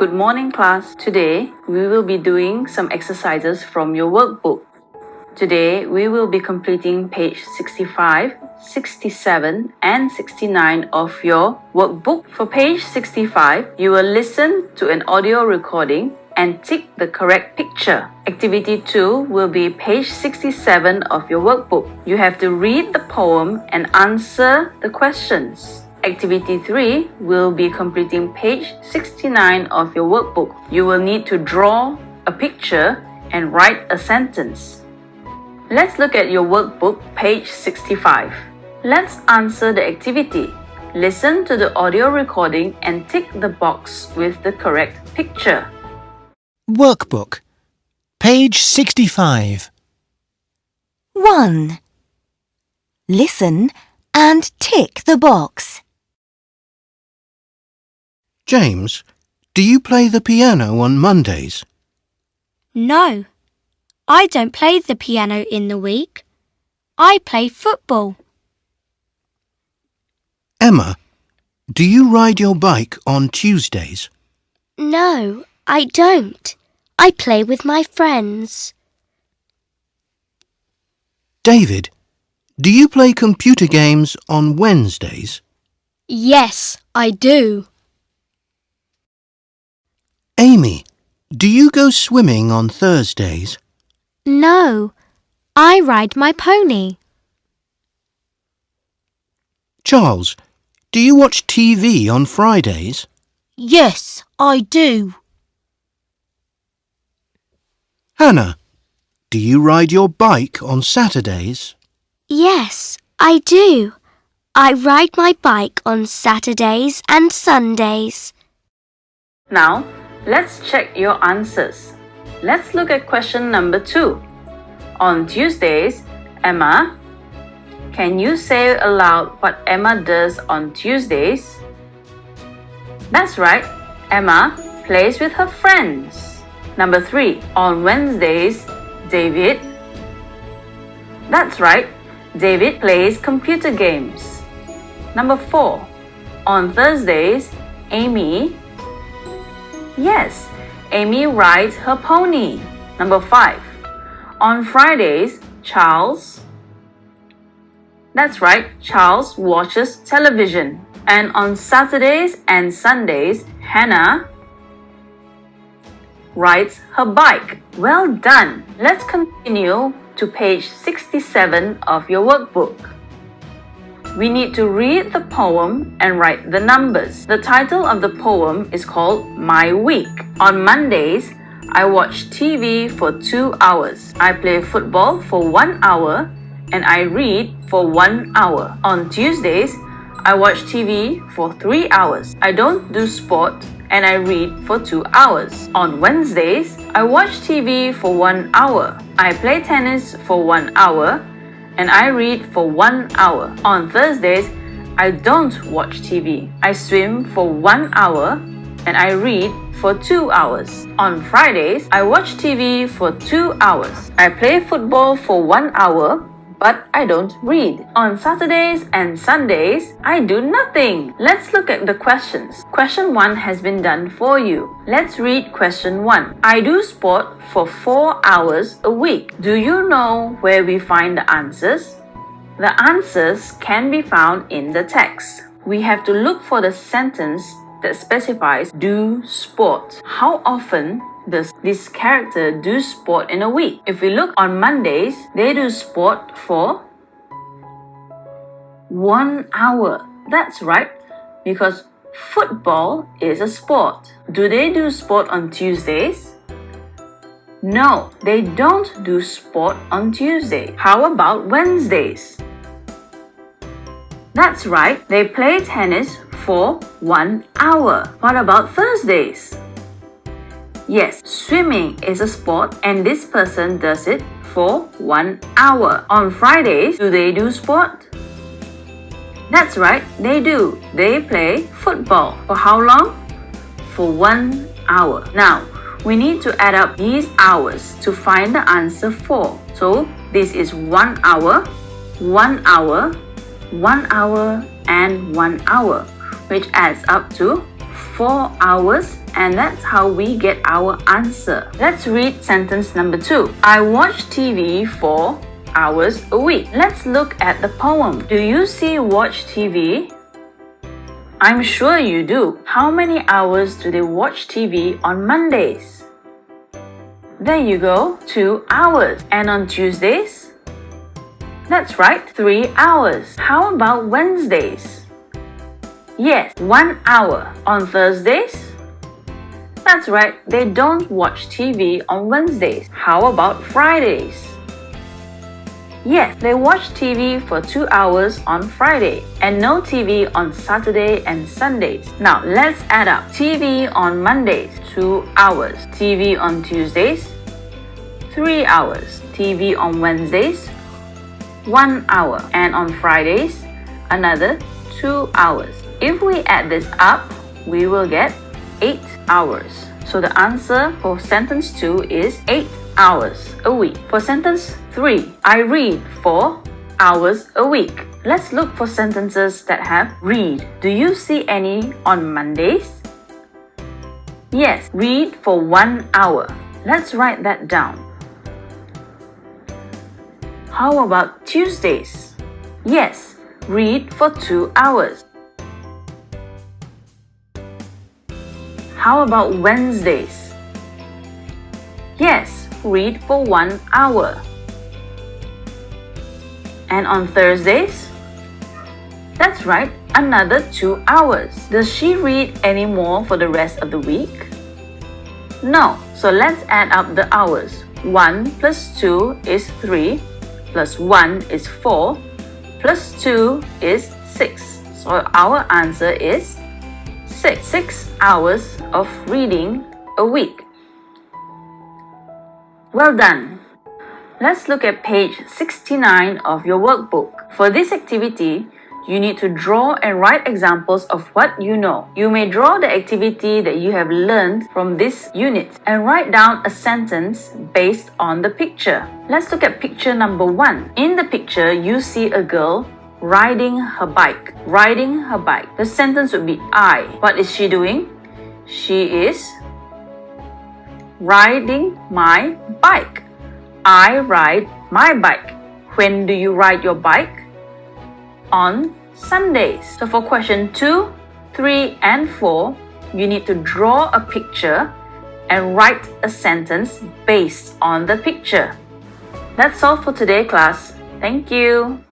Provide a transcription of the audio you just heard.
Good morning, class. Today, we will be doing some exercises from your workbook. Today, we will be completing page 65, 67, and 69 of your workbook. For page 65, you will listen to an audio recording and tick the correct picture. Activity 2 will be page 67 of your workbook. You have to read the poem and answer the questions. Activity 3 will be completing page 69 of your workbook. You will need to draw a picture and write a sentence. Let's look at your workbook, page 65. Let's answer the activity. Listen to the audio recording and tick the box with the correct picture. Workbook, page 65. 1. Listen and tick the box. James, do you play the piano on Mondays? No, I don't play the piano in the week. I play football. Emma, do you ride your bike on Tuesdays? No, I don't. I play with my friends. David, do you play computer games on Wednesdays? Yes, I do. Amy, do you go swimming on Thursdays? No, I ride my pony. Charles, do you watch TV on Fridays? Yes, I do. Hannah, do you ride your bike on Saturdays? Yes, I do. I ride my bike on Saturdays and Sundays. Now, let's check your answers. Let's look at question number 2. On Tuesdays, Emma, can you say aloud what Emma does on Tuesdays? That's right, Emma plays with her friends. Number 3. On Wednesdays, David. That's right, David plays computer games. Number 4. On Thursdays, Amy. Yes, Amy rides her pony. Number 5. On Fridays, Charles. That's right, Charles watches television. And on Saturdays and Sundays, Hannah rides her bike. Well done! Let's continue to page 67 of your workbook. We need to read the poem and write the numbers. The title of the poem is called My Week. On Mondays, I watch TV for 2 hours. I play football for 1 hour and I read for 1 hour. On Tuesdays, I watch TV for 3 hours. I don't do sport and I read for 2 hours. On Wednesdays, I watch TV for 1 hour. I play tennis for 1 hour and I read for 1 hour. On Thursdays, I don't watch TV. I swim for 1 hour and I read for 2 hours. On Fridays, I watch TV for 2 hours. I play football for 1 hour, but I don't read. On Saturdays and Sundays, I do nothing. Let's look at the questions. Question 1 has been done for you. Let's read question 1. I do sport for 4 hours a week. Do you know where we find the answers? The answers can be found in the text. We have to look for the sentence that specifies do sport. How often does this character do sport in a week? If we look on Mondays, they do sport for 1 hour. That's right, because football is a sport. Do they do sport on Tuesdays? No, they don't do sport on Tuesday. How about Wednesdays? That's right, they play tennis for 1 hour. What about Thursdays? Yes, swimming is a sport and this person does it for 1 hour. On Fridays, do they do sport? That's right, they do. They play football. For how long? For 1 hour. Now, we need to add up these hours to find the answer 4. So, this is 1 hour, 1 hour, 1 hour, and 1 hour, which adds up to 4 hours And that's how we get our answer. Let's read sentence number 2. I watch TV for hours a week. Let's look at the poem. Do you see watch TV? I'm sure you do. How many hours do they watch TV on Mondays? There you go, 2 hours. And on Tuesdays? That's right, 3 hours. How about Wednesdays? Yes, 1 hour. On Thursdays? That's right, they don't watch TV on Wednesdays. How about Fridays? Yes, they watch TV for 2 hours on Friday and no TV on Saturday and Sundays. Now let's add up. TV on Mondays, 2 hours. TV on Tuesdays, 3 hours. TV on Wednesdays, 1 hour. And on Fridays, another 2 hours. If we add this up, we will get 8 hours. So the answer for sentence 2 is 8 hours a week. For sentence 3, I read for hours a week. Let's look for sentences that have read. Do you see any on Mondays? Yes, read for 1 hour. Let's write that down. How about Tuesdays? Yes, read for 2 hours. How about Wednesdays? Yes, read for 1 hour. And on Thursdays? That's right, another 2 hours. Does she read any more for the rest of the week? No, so let's add up the hours. 1 plus 2 is 3, plus 1 is 4, plus 2 is 6. So our answer is 6 hours of reading a week. Well done! Let's look at page 69 of your workbook. For this activity, you need to draw and write examples of what you know. You may draw the activity that you have learned from this unit and write down a sentence based on the picture. Let's look at picture number 1. In the picture, you see a girl riding her bike. Riding her bike. The sentence would be I. What is she doing? She is riding my bike. I ride my bike. When do you ride your bike? On Sundays. So for question 2, 3, and 4, you need to draw a picture and write a sentence based on the picture. That's all for today, class. Thank you.